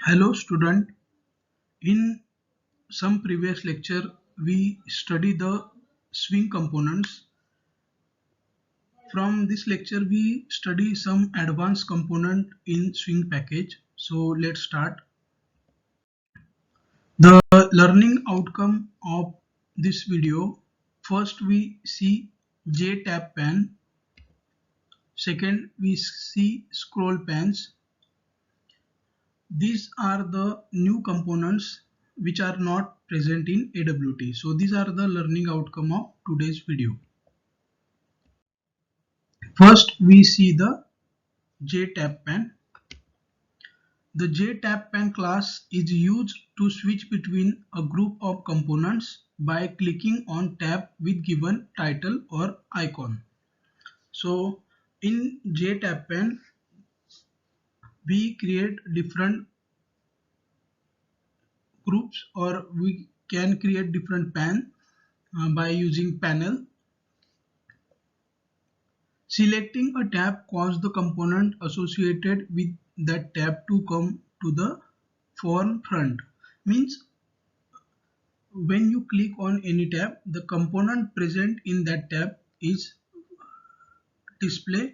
Hello student, in some previous lecture we study the swing components. From this lecture we study some advanced component in swing package. So let's start. The learning outcome of this video: first we see JTab pen, second we see scroll pens. These are the new components which are not present in AWT. So these are the learning outcome of today's video. First we see the JTab pen. The JTab pen class is used to switch between a group of components by clicking on tab with given title or icon. So in JTab pen we create different groups, or we can create different pen by using panel. Selecting a tab causes the component associated with that tab to come to the forefront. Means when you click on any tab, the component present in that tab is display.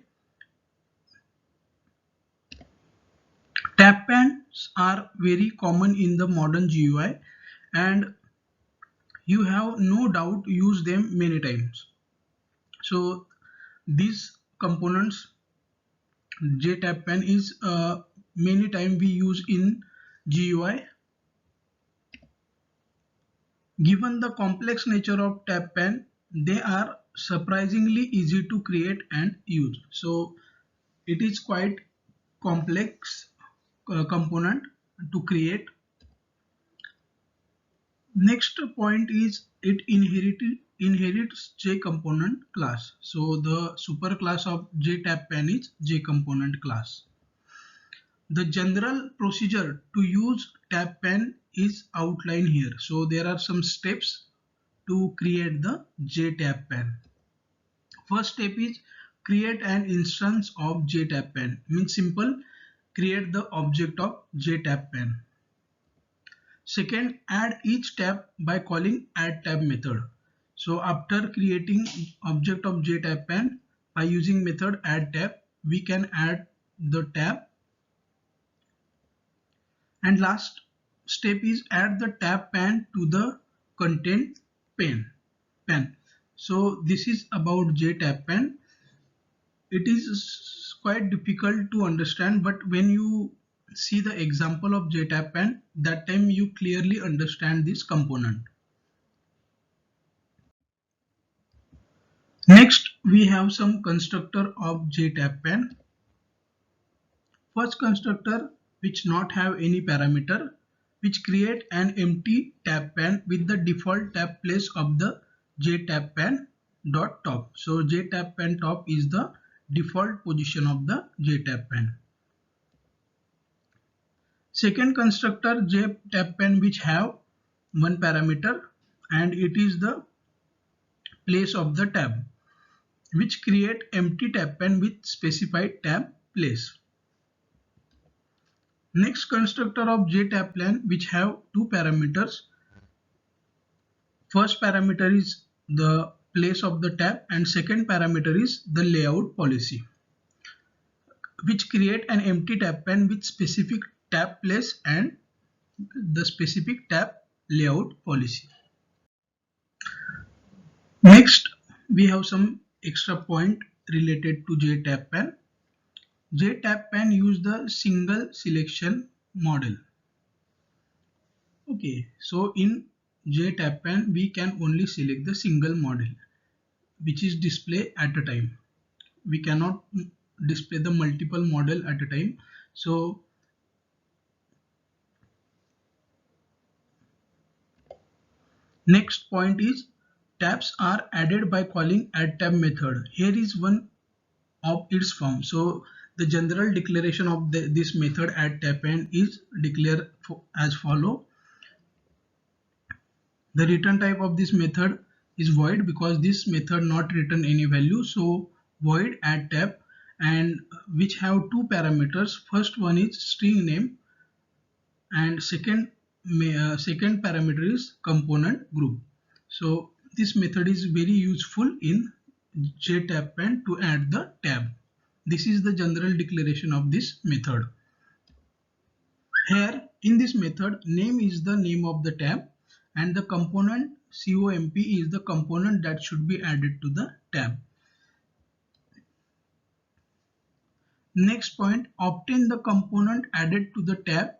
Tab pens are very common in the modern GUI, and you have no doubt used them many times. So these components, JTab pen is many time we use in GUI. Given the complex nature of tab pen, they are surprisingly easy to create and use. So it is quite complex component to create. Next point is it inherits JComponent class. So the super class of JTab pen is JComponent class. The general procedure to use tab pen is outlined here. So there are some steps to create the JTab pen. First step is create an instance of JTab pen. Means simple, create the object of JTab pen. Second, add each tab by calling add tab method. So after creating object of JTab pen by using method add tab, we can add the tab. And last step is add the tab pen to the content pen. So this is about JTab pen. It is quite difficult to understand, but when you see the example of JTab pen, that time you clearly understand this component. Next, we have some constructor of JTab pen. First constructor, which not have any parameter, which create an empty tab pen with the default tab place of the JTab pen dot top. So JTab pen top is the default position of the JTab pen. Second constructor JTab pen, which have one parameter, and it is the place of the tab, which create empty tab pen with specified tab place. Next constructor of JTab pen, which have two parameters. First parameter is the place of the tab, and second parameter is the layout policy, which create an empty tab pen with specific tab place and the specific tab layout policy. Next, we have some extra point related to JTab pen. JTab pen use the single selection model. Okay, so in JTab pen we can only select the single model which is display at a time. We cannot display the multiple model at a time. So next point is tabs are added by calling add tab method. Here is one of its form. So the general declaration of this method add tab pen is declared as follow. The return type of this method is void because this method not return any value. So void add tab, and which have two parameters. First one is string name, and second parameter is component group. So this method is very useful in JTabPen to add the tab. This is the general declaration of this method. Here in this method, name is the name of the tab and the component comp is the component that should be added to the tab. Next point, obtain the component added to the tab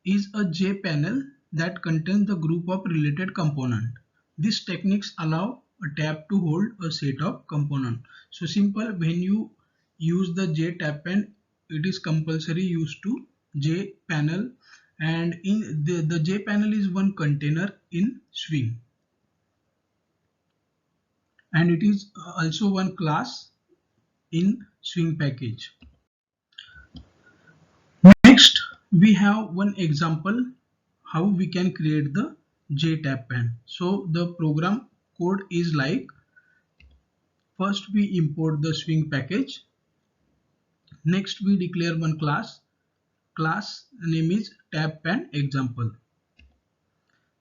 is a JPanel that contains the group of related component. These techniques allow a tab to hold a set of component. So simple, when you use the JTabPen, it is compulsory used to JPanel, and in the JPanel is one container in Swing, and it is also one class in Swing package. Next, we have one example how we can create the JTabPen. So the program code is like, first we import the Swing package. Next we declare one class. Class name is TabPen example.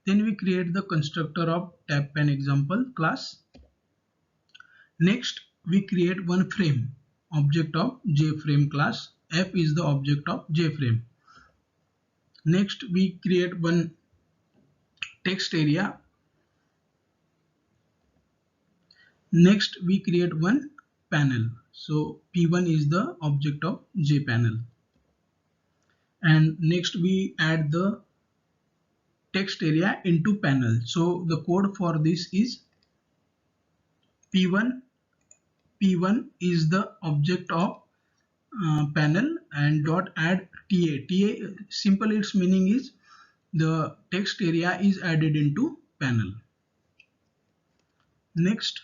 Then we create the constructor of TabPen example class. Next we create one frame, object of JFrame class. F is the object of JFrame. Next we create one text area. Next we create one panel. So P1 is the object of JPanel. And next we add the text area into panel. So the code for this is P1 is the object of panel and dot add ta. Simple, its meaning is the text area is added into panel. Next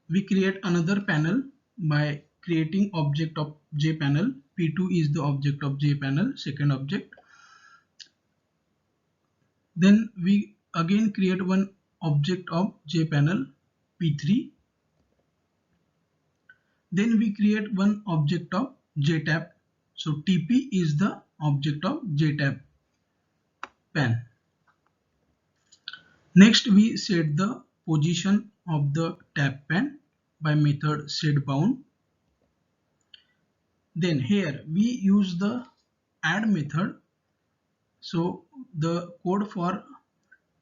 we create another panel by creating object of JPanel. P2 is the object of JPanel, second object. Then we again create one object of JPanel, P3. Then we create one object of JTab. So TP is the object of JTabPen. Next we set the position of the TabPen by method setBound. Then here we use the add method. So the code for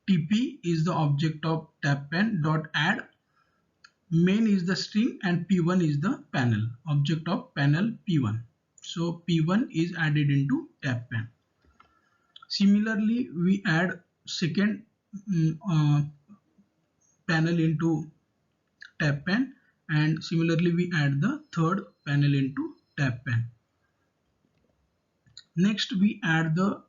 TP is the object of TabPen dot add. Main is the string and P1 is the panel, object of panel P1. So P1 is added into TabPen. Similarly, we add second panel into TabPen, and similarly we add the third panel into TabPen. Next we add the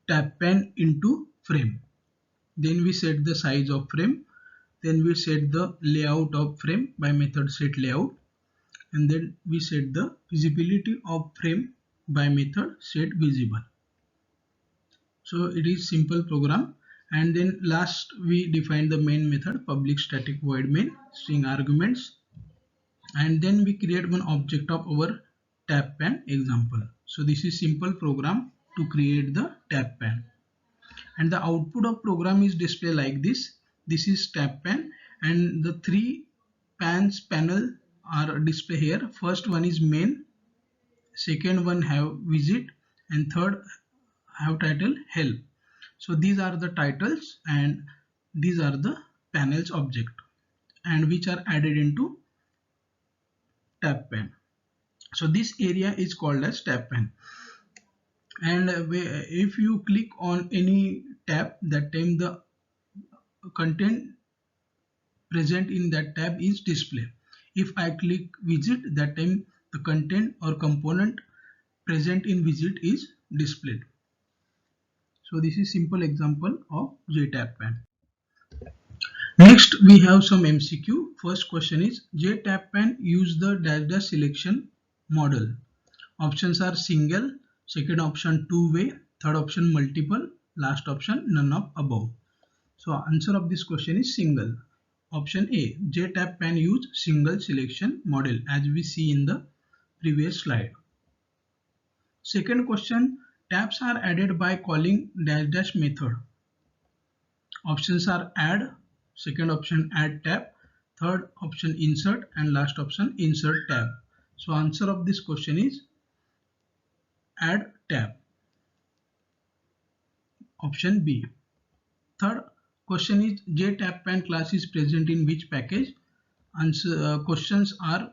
TabPen into frame. Then we set the size of frame. Then we set the layout of frame by method setLayout, and then we set the visibility of frame by method setVisible. So it is simple program. And then last we define the main method, public static void main, string arguments, and then we create one object of our TabPen example. So this is simple program to create the TabPen, and the output of program is displayed like this. This is TabPen, and the three panel are displayed here. First one is main, second one have visit, and third have title help. So these are the titles and these are the panels object, and which are added into TabPen. So this area is called as TabPen, and if you click on any tab, that time the content present in that tab is displayed. If I click visit, that time the content or component present in visit is displayed. So this is simple example of JTabPen. Next we have some MCQ. First question is, JTabPen use the dash dash selection model. Options are single, second option two-way, third option multiple, last option none of above. So answer of this question is single. Option A, JTabPen use single selection model as we see in the previous slide. Second question, tabs are added by calling dash dash method. Options are add, second option add tab, third option insert, and last option insert tab. So answer of this question is add tab, option B. Third question is JTabPan class is present in which package? Questions are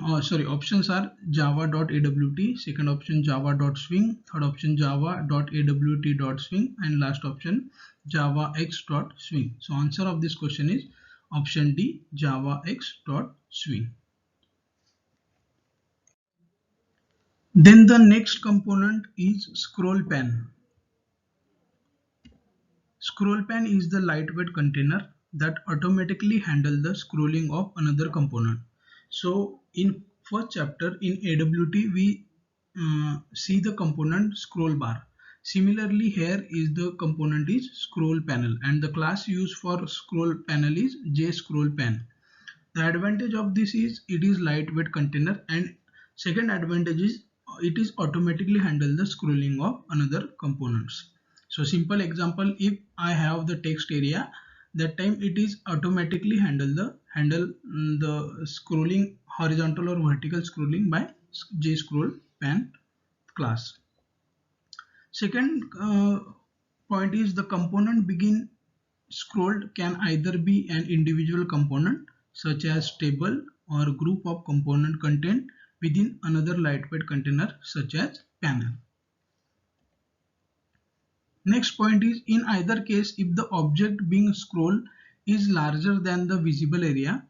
options are java.awt, second option java.swing, third option java.awt.swing, and last option javax.swing. So answer of this question is option D, javax.swing. Then the next component is scroll pan. Scroll pan is the lightweight container that automatically handle the scrolling of another component. So in first chapter in AWT we see the component scroll bar. Similarly here is the component is scroll panel, and the class used for scroll panel is JScrollPan. The advantage of this is it is lightweight container, and second advantage is it is automatically handle the scrolling of another components. So simple example, if I have the text area, that time it is automatically handle the scrolling, horizontal or vertical scrolling by JScrollPan class. Second point is the component begin scrolled can either be an individual component such as table or group of component content within another lightweight container such as panel. Next point is in either case, if the object being scrolled is larger than the visible area,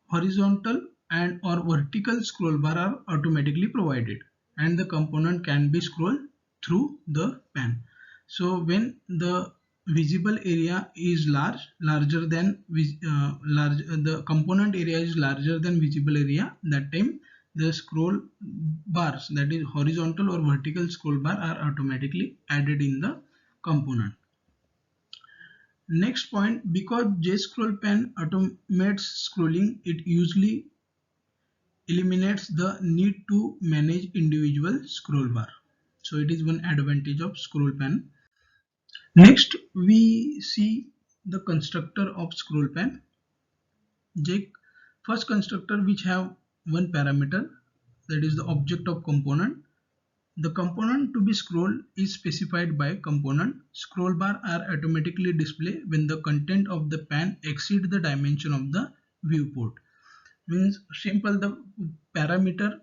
horizontal and or vertical scroll bar are automatically provided, and the component can be scrolled through the pan. So when the visible area is larger than the component area is larger than visible area, that time the scroll bars, that is horizontal or vertical scroll bar, are automatically added in the component. Next point, because JScrollPan automates scrolling, it usually eliminates the need to manage individual scroll bar. So it is one advantage of ScrollPan. Next, we see the constructor of ScrollPan. First constructor which have one parameter, that is the object of component. The component to be scrolled is specified by component. Scroll bar are automatically displayed when the content of the pan exceed the dimension of the viewport. Means simple, the parameter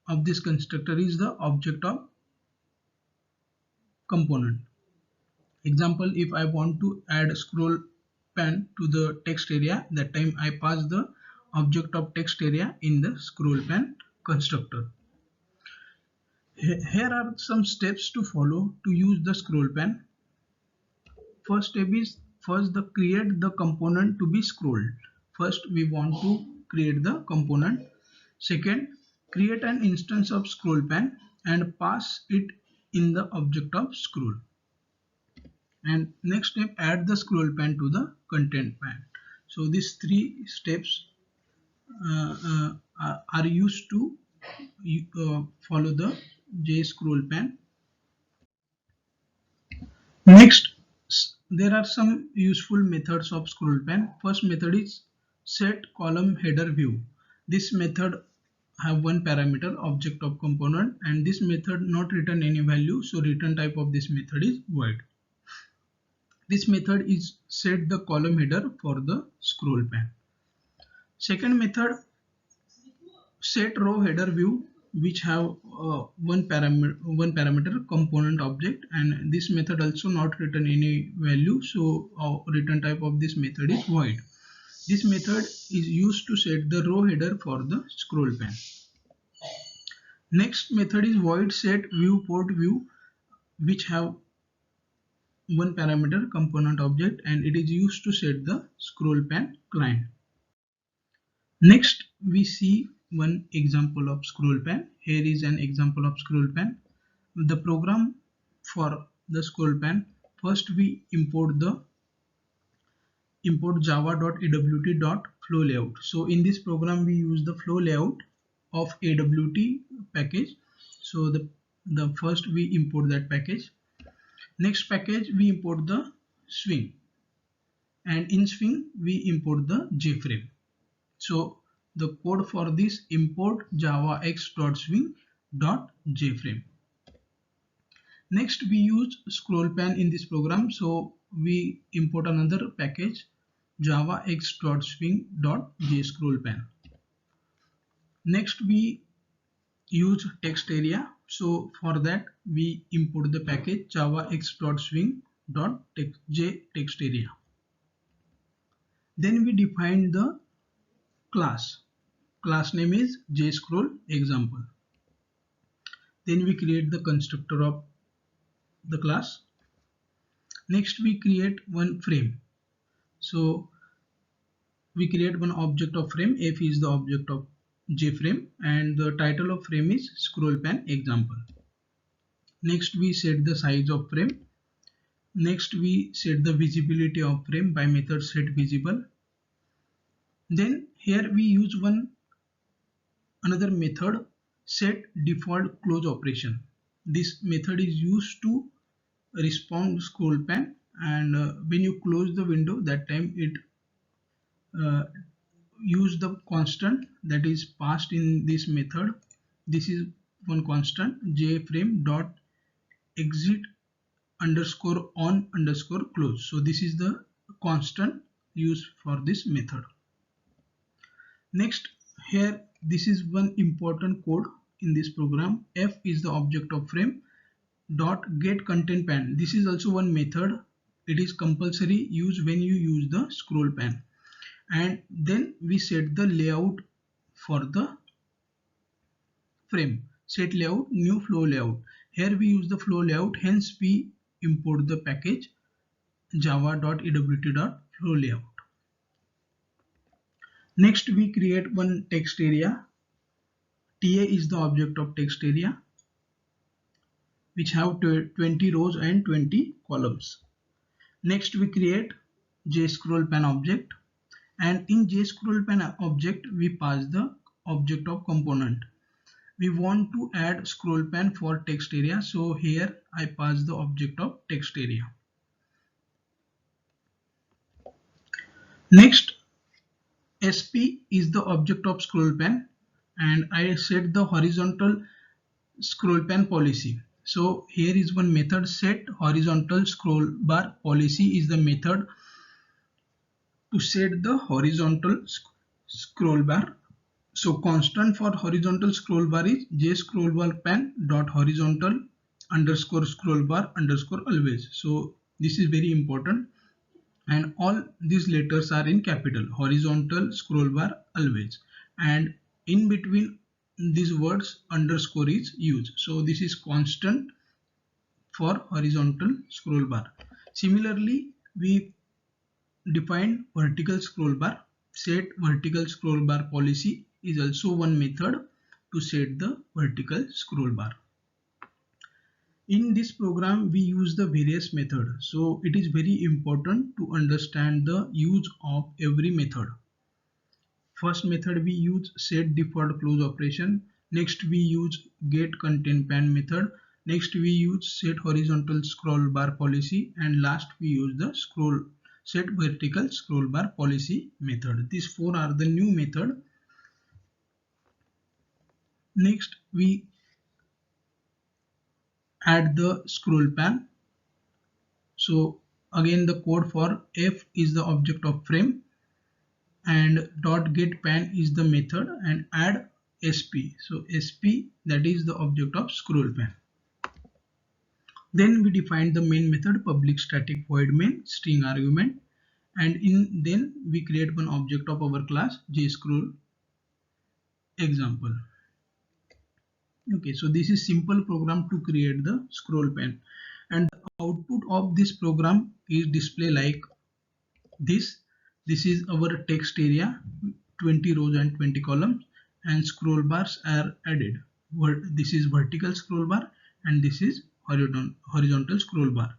of this constructor is the object of component. Example, if I want to add scroll pan to the text area, that time I pass the object of text area in the scroll pan constructor. Here are some steps to follow to use the scroll pan. First step is the create the component to be scrolled. First we want to create the component. Second, create an instance of scroll pan and pass it in the object of scroll. And next step, add the scroll pan to the content pan. So these three steps are used to follow the JScrollPan. Next, there are some useful methods of ScrollPan. First method is set column header view. This method have one parameter, object of component, and this method not return any value, so return type of this method is void. This method is set the column header for the scroll pan. Second method, set row header view, which have one parameter component object, and this method also not return any value, so return type of this method is void. This method is used to set the row header for the scroll pan. Next method is void set viewport view, which have one parameter component object, and it is used to set the scroll pan client. Next we see one example of scroll pan. Here is an example of scroll pan. The program for the scroll pan, first we import java.awt.flow layout. So in this program we use the flow layout of AWT package. So the first we import that package. Next package we import the swing, and in swing we import the JFrame. So the code for this: import javax.swing.jframe. Next we use scrollpan in this program, so we import another package javax.swing.jscrollpan. Next we use text area, so for that we import the package javax.swing.jtextArea. Then we define the class name is jscrollExample. Then we create the constructor of the class. Next we create one frame, so we create one object of frame. F is the object of JFrame, and the title of frame is scrollpan example. Next we set the size of frame. Next we set the visibility of frame by method setVisible. Then here we use another method, setDefaultClose This method is used to respond scrollpan, and when you close the window, that time it use the constant that is passed in this method. This is one constant, jframe dot exit underscore on underscore close. So this is the constant used for this method. Next, here this is one important code in this program. F is the object of frame dot get content pan. This is also one method. It is compulsory use when you use the scroll pan. And then we set the layout for the frame. Set layout, new flow layout. Here we use the flow layout, hence we import the package java.awt.flowLayout. Next we create one text area. TA is the object of text area, which have 20 rows and 20 columns. Next we create JScrollPan object, and in JScrollPan object we pass the object of component. We want to add scrollpan for text area, so here I pass the object of text area. Next, SP is the object of scrollpan, and I set the horizontal scrollpan policy. So here is one method, set horizontal scroll bar policy is the method to set the horizontal scroll bar. So constant for horizontal scroll bar is jscrollbarpan.horizontal underscore scroll bar underscore always. So this is very important, and all these letters are in capital: horizontal scroll bar always, and in between these words underscore is used. So this is constant for horizontal scroll bar. Similarly, we define vertical scroll bar. Set vertical scroll bar policy is also one method to set the vertical scroll bar. In this program we use the various methods, so it is very important to understand the use of every method. First method we use set default close operation. Next we use get content pan method. Next we use set horizontal scroll bar policy, and last we use the set vertical scroll bar policy method. These four are the new method. Next we add the scroll pan. So again the code for F is the object of frame, and dot get pan is the method, and add SP. So SP, that is the object of scroll pan. Then we define the main method, public static void main string argument, and then we create one object of our class jscroll example. Okay, so this is simple program to create the scroll pan, and the output of this program is display like this. This is our text area, 20 rows and 20 columns, and scroll bars are added. This is vertical scroll bar, and this is horizontal scroll bar.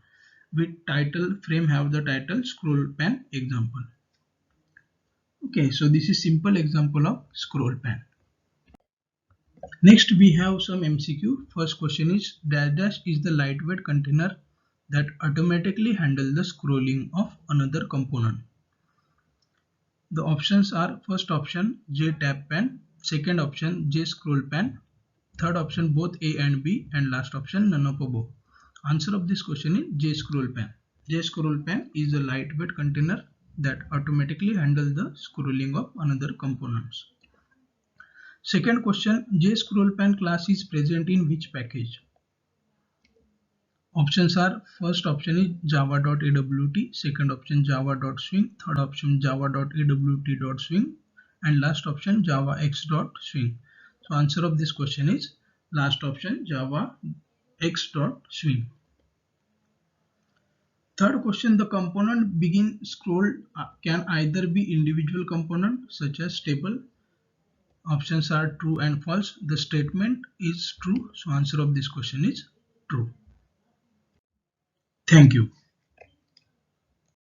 With title frame have the title scroll pan example. Okay, so this is simple example of scroll pan. Next we have some MCQ. First question is dash dash is the lightweight container that automatically handle the scrolling of another component. The options are first option J tab pen, second option J scroll pen, third option both A and B, and last option none of above. Answer of this question is J scroll pen. J scroll pen is a lightweight container that automatically handle the scrolling of another components. Second question, J scroll pen class is present in which package? Options are first option is java.awt, second option java.swing, third option java.awt.swing, and last option java.x.swing. So answer of this question is last option java.x.swing. Third question, the component begin scroll can either be individual component such as table. Options are true and false. The statement is true. So answer of this question is true. Thank you.